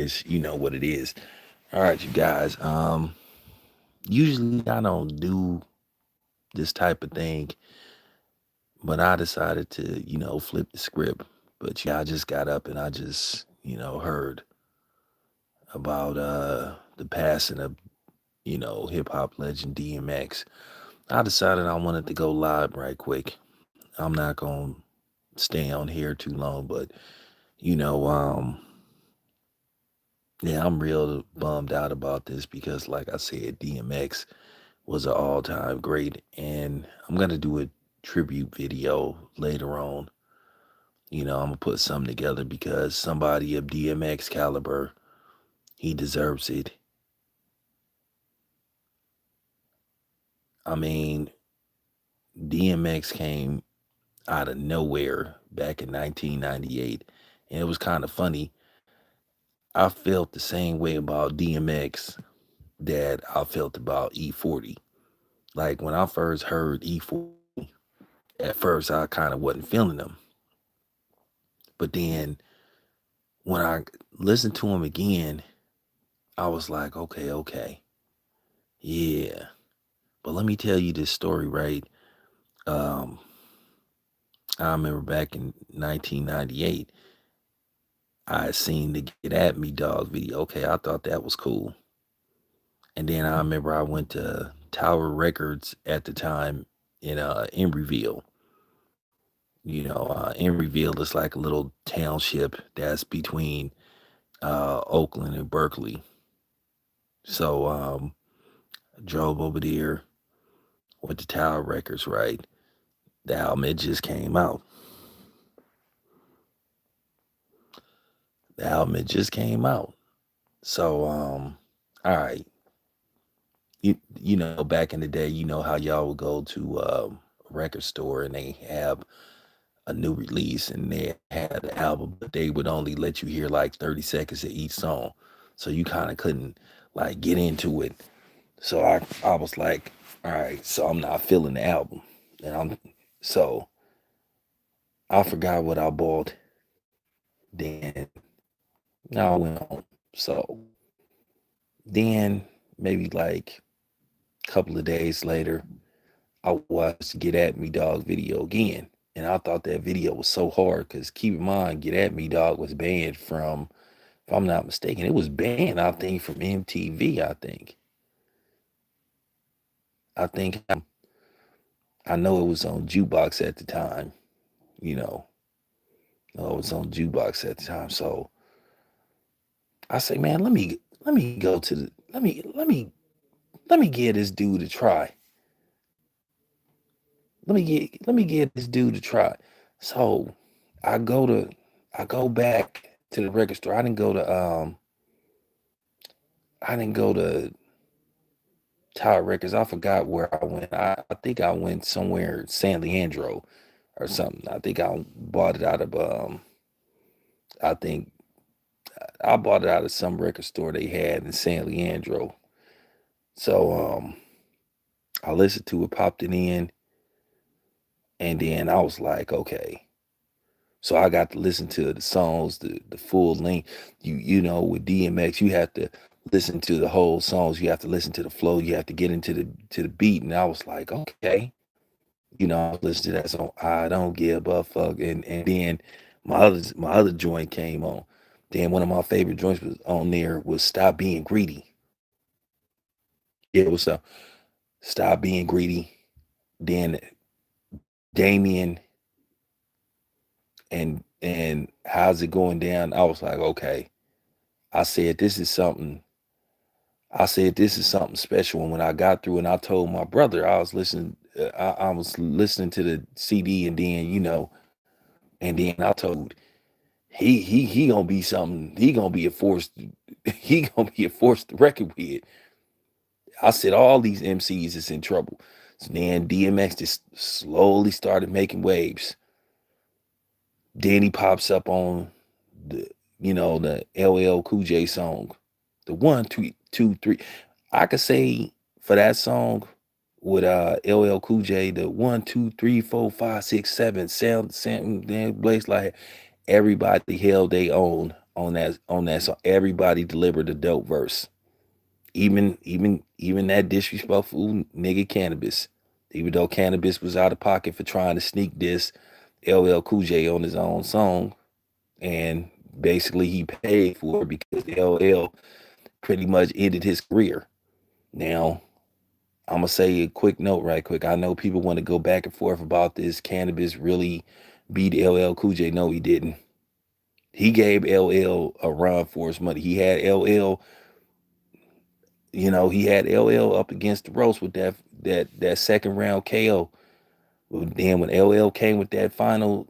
is, you know what it is. All right, you guys. Usually I don't do this type of thing, but I decided to, flip the script. But yeah, I just got up and I just, heard about the passing of, hip hop legend DMX. I decided I wanted to go live right quick. I'm not gonna stay on here too long, but you know, um, yeah, I'm real bummed out about this because, like I said, DMX was an all-time great, and I'm gonna do a tribute video later on. I'm gonna put something together because somebody of DMX caliber, he deserves it. I mean, DMX came out of nowhere back in 1998, and it was kind of funny. I felt the same way about DMX that I felt about E40. Like when I first heard E40, at first I kind of wasn't feeling him. But then when I listened to him again, I was like, okay, okay, yeah. But let me tell you this story, right? Um, I remember back in 1998, I had seen the Get At Me Dog video. Okay, I thought that was cool. And then I remember I went to Tower Records at the time in Embryville. Embryville is like a little township that's between Oakland and Berkeley. So I drove over there, went to Tower Records, right? The album it just came out. The album it just came out. So all right. Back in the day, you know how y'all would go to a record store and they have a new release and they had the album, but they would only let you hear like 30 seconds of each song. So you kind of couldn't like get into it. So I was like, all right, so I'm not feeling the album. And so I forgot what I bought. Then I went home. So then maybe like a couple of days later, I watched Get At Me Dog video again. And I thought that video was so hard because keep in mind, Get At Me Dog was banned from, if I'm not mistaken, it was banned, I think, from MTV, I think. I think I know it was on Jukebox at the time, you know. It was on Jukebox at the time. So I say, man, let me go to the let me give this dude a try. Let me get this dude a try. So I go to I go back to the record store. I didn't go to Tower Records. I forgot where I went. I think I went somewhere San Leandro or something. I think I bought it out of I think I bought it out of some record store they had in San Leandro. So I listened to it, popped it in, and then I was like, okay. So I got to listen to the songs, the full length. With DMX, you have to listen to the whole songs. You have to listen to the flow. You have to get into the beat. And I was like, okay. I was listening to that song. I don't give a fuck. And then my other joint came on. Then one of my favorite joints was on there was Stop Being Greedy. It was Stop Being Greedy. Then Damien and how's it going down? I was like, okay. I said this is something. I said this is something special. And when I got through and I told my brother I was listening, I was listening to the CD, and then and then I told he gonna be something. He gonna be a force. He gonna be a force to reckon with. I said all these MCs is in trouble. So then DMX just slowly started making waves. Then he pops up on the LL Cool J song, the one, two, two, three. I could say for that song with LL Cool J, the one, two, three, four, five, six, seven, sound, then Blaze like everybody held they own on that song. Everybody delivered a dope verse. Even that disrespectful nigga Cannabis. Even though Cannabis was out of pocket for trying to sneak this LL Cool J on his own song, and basically he paid for it because LL pretty much ended his career. Now, I'm gonna say a quick note right quick. I know people want to go back and forth about this. Cannabis really beat LL Cool J. No, he didn't. He gave LL a run for his money. He had LL up against the ropes with that second round KO. Well, then when LL came with that final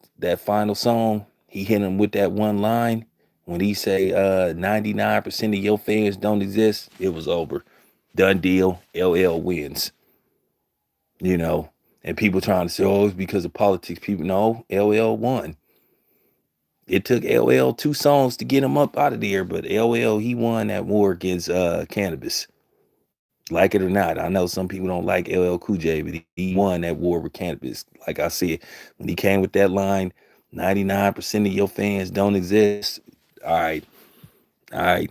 song, he hit him with that one line. When he say 99% of your fans don't exist, it was over. Done deal. LL wins. You know. And people trying to say, oh, it's because of politics. People know LL won. It took LL 2 songs to get him up out of there, but LL, he won that war against Cannabis. Like it or not, I know some people don't like LL Cool J, but he won that war with Cannabis. Like I said, when he came with that line, 99% of your fans don't exist. All right, all right,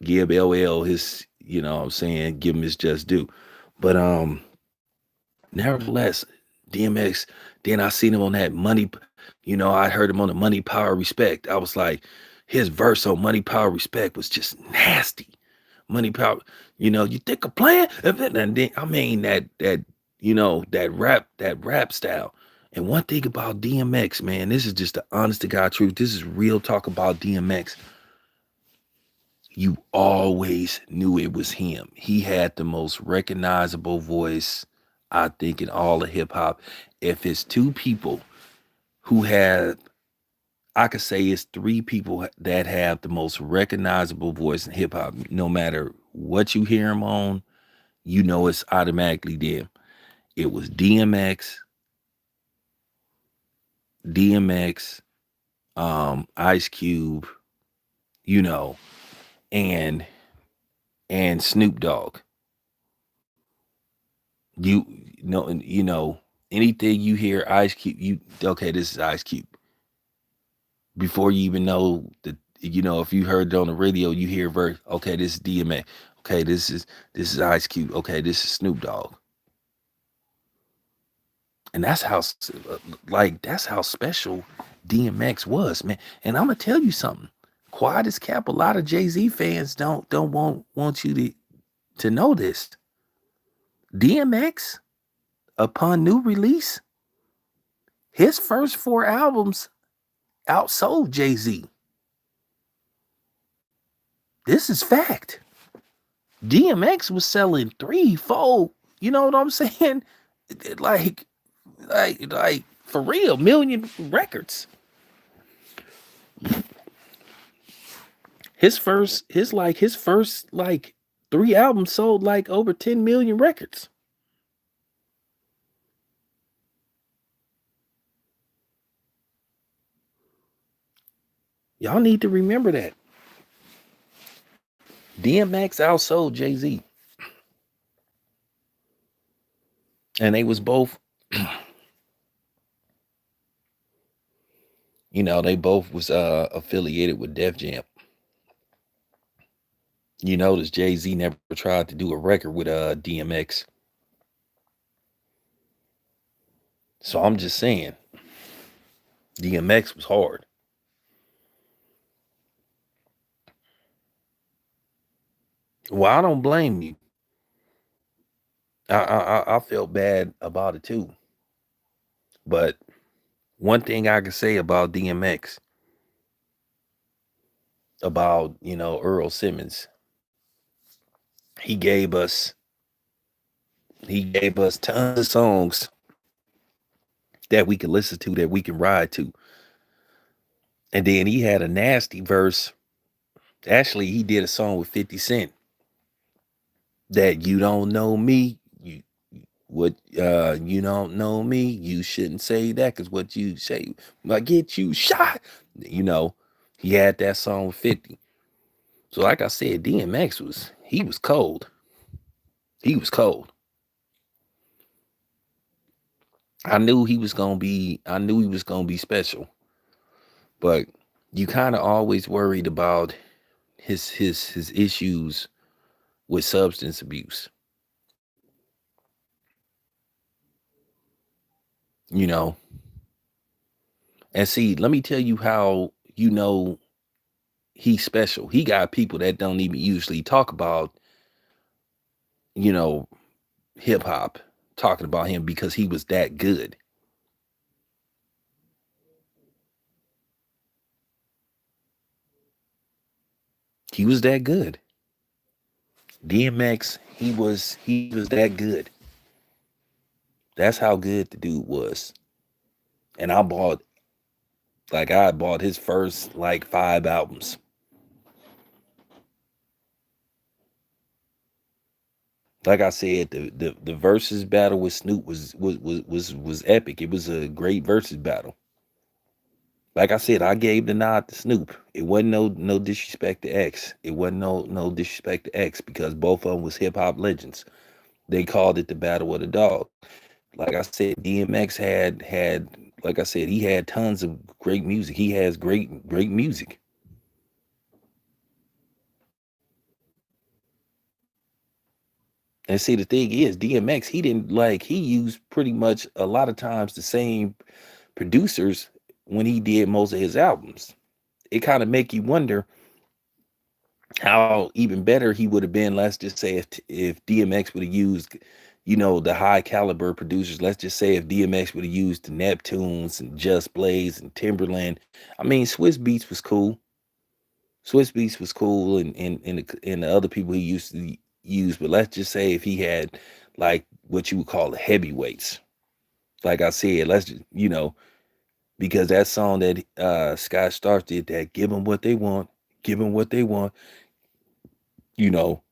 give LL his, what I'm saying, give him his just due. But nevertheless, DMX, then I seen him on that Money, I heard him on the Money, Power, Respect. I was like, his verse on Money, Power, Respect was just nasty. Money, power, you think a plan? And then I mean that rap style. And one thing about DMX, man, this is just the honest to God truth. This is real talk about DMX. You always knew it was him. He had the most recognizable voice, I think, in all of hip hop. If it's two people who have, I could say it's three people that have the most recognizable voice in hip hop. No matter what you hear them on, it's automatically them. It was DMX, Ice Cube, you know, and Snoop Dogg. Anything you hear Ice Cube, okay, this is Ice Cube. Before you even know if you heard it on the radio, you hear verse, okay, this is DMX. Okay, this is Ice Cube. Okay, this is Snoop Dogg. And that's how special DMX was, man. And I'm gonna tell you something. Quiet as kept, a lot of Jay-Z fans don't want you to know this. DMX, upon new release, his first 4 albums outsold Jay-Z. This is fact. DMX was selling 3, 4, you know what I'm saying? Like for real, million records. His first 3 albums sold like over 10 million records. Y'all need to remember that. DMX outsold Jay-Z. And they was both, they both was affiliated with Def Jam. You notice Jay-Z never tried to do a record with DMX. So I'm just saying, DMX was hard. Well, I don't blame you. I felt bad about it too. But one thing I can say about DMX, about Earl Simmons, he gave us tons of songs that we can listen to, that we can ride to. And then he had a nasty verse. Actually, he did a song with 50 Cent that you don't know me. You don't know me. You shouldn't say that, because what you say might get you shot. He had that song with 50. So like I said, DMX was cold. He was cold. I knew he was gonna be special. But you kind of always worried about his issues with substance abuse, you know. And see, let me tell you how he's special. He got people that don't even usually talk about, you know, hip hop, talking about him because he was that good. He was that good. DMX, he was that good. That's how good the dude was. And I bought his first like 5 albums. Like I said, the versus battle with Snoop was epic. It was a great versus battle. Like I said, I gave the nod to Snoop. It wasn't no disrespect to X. It wasn't no disrespect to X because both of them was hip hop legends. They called it the Battle of the Dog. Like I said, DMX had like I said, he had tons of great music. He has great music. And see, the thing is, DMX, he didn't like he used pretty much a lot of times the same producers when he did most of his albums. It kind of make you wonder how even better he would have been. Let's just say if DMX would have used, the high caliber producers. Let's just say if DMX would have used the Neptunes and Just Blaze and Timberland. I mean, Swiss Beats was cool. Swiss Beats was cool, and the other people he used to use. But let's just say if he had like what you would call the heavyweights. Like I said, let's just because that song that Scott Storch did, that give them what they want, give them what they want. You know,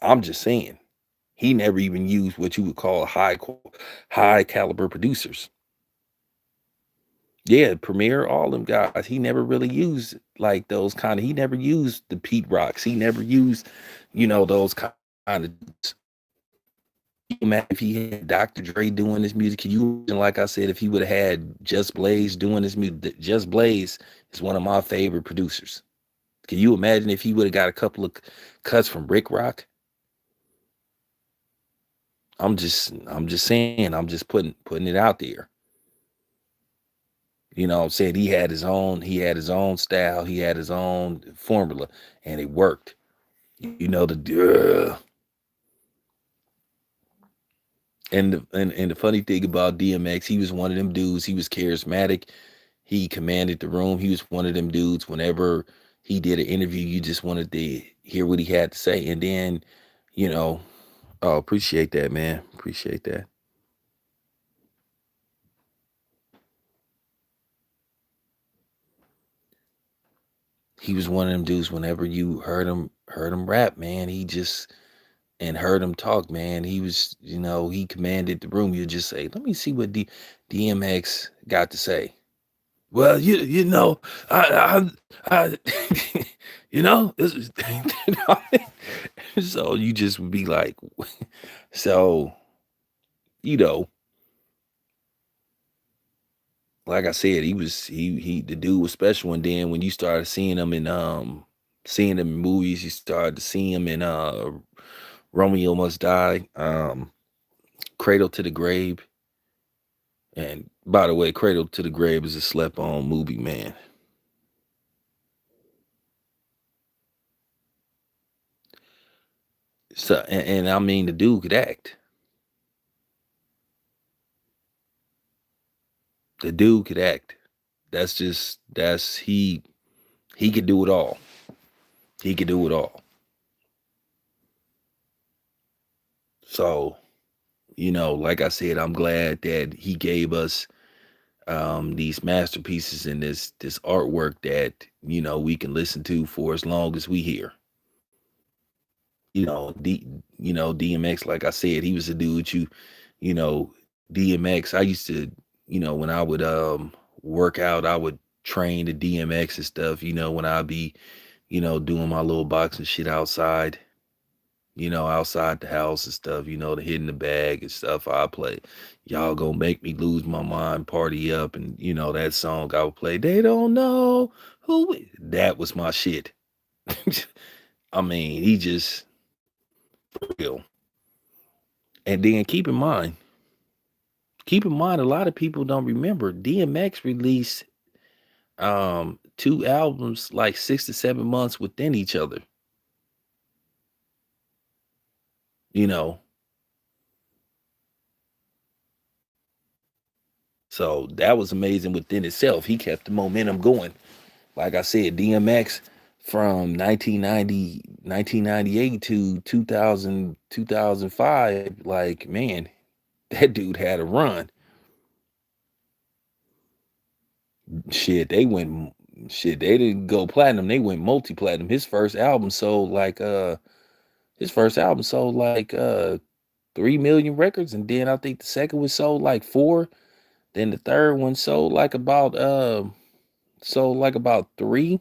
I'm just saying he never even used what you would call high caliber producers. Yeah, Premier, all them guys. He never really used like those kind of. He never used the Pete Rocks. He never used, those kind of. Imagine if he had Dr. Dre doing this music. Can you imagine, like I said, if he would have had Just Blaze doing this music? Just Blaze is one of my favorite producers. Can you imagine if he would have got a couple of cuts from Rick Rock? I'm just saying. I'm just putting it out there. I'm saying he had his own style, he had his own formula, and it worked. The and the funny thing about DMX, he was one of them dudes. He was charismatic. He commanded the room. He was one of them dudes. Whenever he did an interview, you just wanted to hear what he had to say. And then, you know, oh, appreciate that, man. Appreciate that. He was one of them dudes. Whenever you heard him rap, man, he just and heard him talk, man. He was, he commanded the room. You just say, let me see what DMX got to say. Well, I this is, so you just would be like, so, you know, like I said, the dude was special. And then when you started seeing him in movies, you started to see him in Romeo Must Die, Cradle to the Grave. And by the way, Cradle to the Grave is a slept on movie, man. So and I mean the dude could act. The dude could act. He could do it all. He could do it all. So, like I said, I'm glad that he gave us these masterpieces and this artwork that, we can listen to for as long as we hear. DMX, like I said, he was a dude you know, DMX, I used to, when I would work out, I would train the DMX and stuff, when I'd be, doing my little boxing shit outside. outside the house and stuff, the hitting the bag and stuff. I play, y'all gonna make me lose my mind, party up, and that song I would play. They don't know that was my shit. I mean, he just real. And then keep in mind, a lot of people don't remember DMX released two albums like 6 to 7 months within each other. You know, so that was amazing within itself. He kept the momentum going. Like I said, DMX from 1998 to 2005, like, man, that dude had a run. Shit, they didn't go platinum. They went multi-platinum. His first album sold like 3 million records, and then I think the second one sold like 4. Then the third one sold like about 3.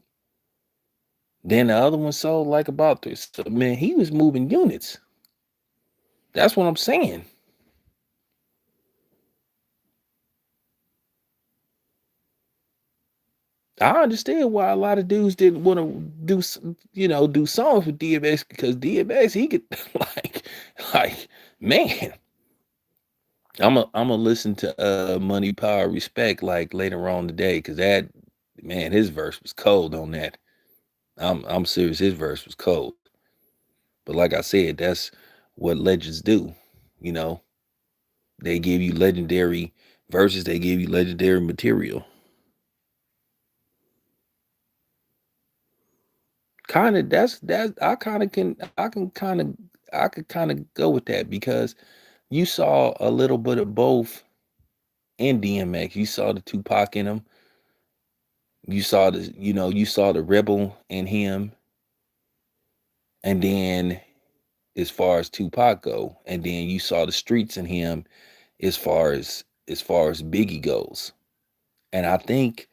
Then the other one sold like about 3. So, man, he was moving units. That's what I'm saying. I understand why a lot of dudes didn't want to do songs with DMX, because DMX, he could like man. I'm gonna listen to Money Power Respect like later on today, because that, man, his verse was cold on that. I'm serious, his verse was cold. But like I said, that's what legends do. You know, they give you legendary verses, they give you legendary material. Kind of, that's I could kind of go with that, because you saw a little bit of both in DMX. You saw the Tupac in him. You saw the rebel in him, and then as far as Tupac go, and then you saw the streets in him as far as Biggie goes. And I think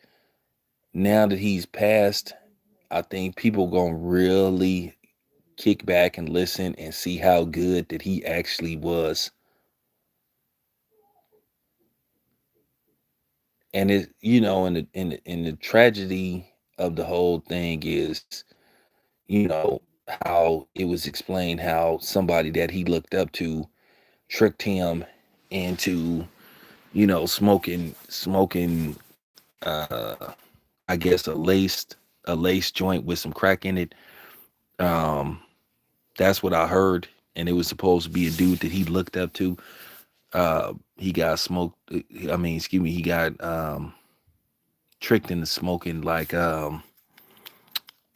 now that he's passed, I think people gonna really kick back and listen and see how good that he actually was. And and the tragedy of the whole thing is, you know, how it was explained how somebody that he looked up to tricked him into, smoking uh I guess a laced joint with some crack in it. Um that's what I heard. And it was supposed to be a dude that he looked up to. He got smoked, I mean, excuse me, he got tricked into smoking like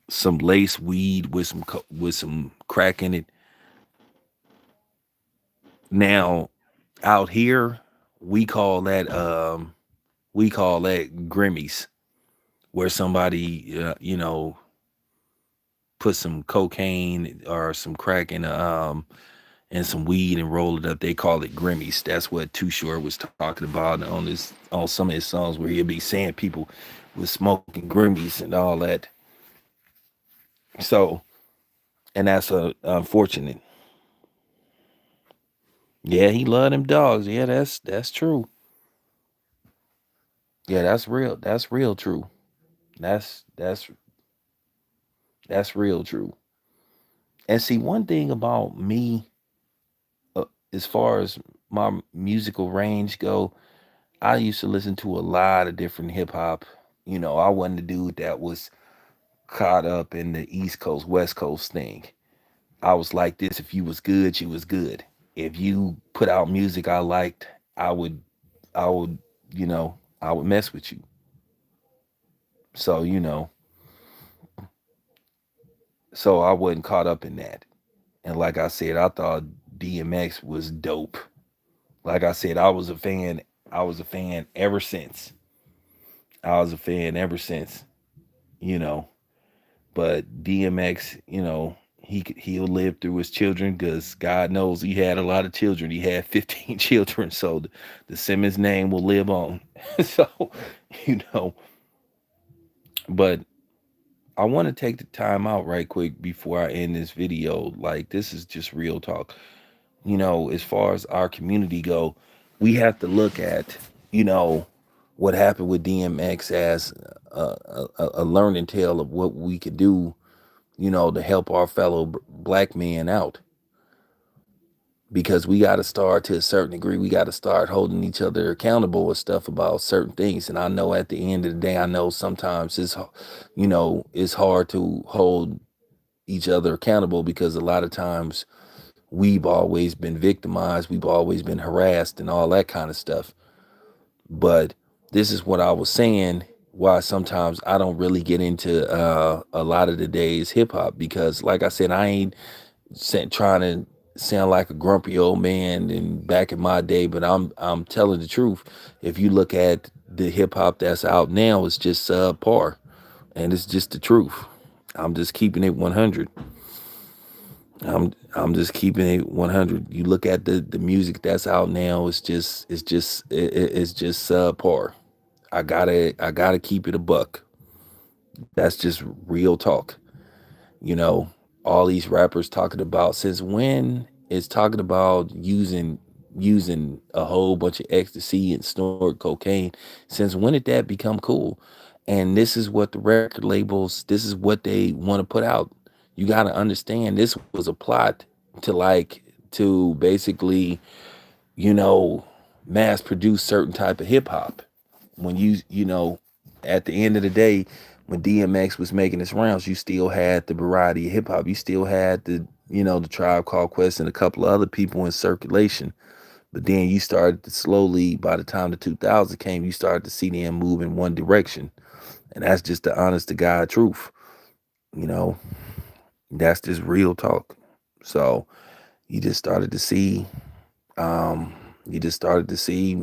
some lace weed with some crack in it. Now, out here, we call that Grimmies, where somebody put some cocaine or some crack in and some weed and roll it up. They call it Grimmies. That's what Too Short was talking about on some of his songs, where he'll be saying people was smoking Grimmies and all that. So, and that's unfortunate. Yeah, he loved them dogs. Yeah, that's true. Yeah, that's real. That's real true. That's real true. And see, one thing about me, as far as my musical range go, I used to listen to a lot of different hip hop. I wasn't the dude that was caught up in the East Coast, West Coast thing. I was like this: if you was good, you was good. If you put out music I liked, I would, I would, I would mess with you. So, so I wasn't caught up in that. And like I said, I thought DMX was dope. Like I said, I was a fan. I was a fan ever since. I was a fan ever since, you know. But DMX, he'll live through his children, because God knows he had a lot of children. He had 15 children, so the Simmons name will live on. So, you know, but I want to take the time out right quick before I end this video. Like, this is just real talk. As far as our community go, we have to look at, you know, what happened with DMX as a learning tale of what we could do, to help our fellow black men out. Because we got to start, to a certain degree, we got to start holding each other accountable with stuff about certain things. And I know at the end of the day, I know sometimes it's hard to hold each other accountable, because a lot of times we've always been victimized, we've always been harassed and all that kind of stuff. But this is what I was saying, why sometimes I don't really get into a lot of the days hip hop, because like I said, I ain't trying to sound like a grumpy old man and back in my day, but I'm telling the truth. If you look at the hip hop that's out now, it's just subpar, and it's just the truth. I'm just keeping it 100. I'm just keeping it 100. You look at the music that's out now, it's just subpar. I gotta keep it a buck. That's just real talk. You know, all these rappers talking about, since when is talking about using a whole bunch of ecstasy and snort cocaine? Since when did that become cool? And this is what the record labels, this is what they want to put out. You got to understand, this was a plot to to basically, you know, mass produce certain type of hip hop. When at the end of the day, when DMX was making his rounds, you still had the variety of hip hop. You still had the Tribe Called Quest and a couple of other people in circulation. But then you started to slowly, by the time the 2000 came, you started to see them move in one direction. And that's just the honest to God truth. You know, that's just real talk. So you just started to see, um, you just started to see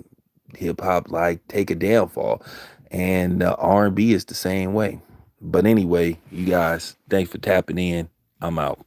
hip hop like take a downfall, and R&B is the same way. But anyway, you guys, thanks for tapping in. I'm out.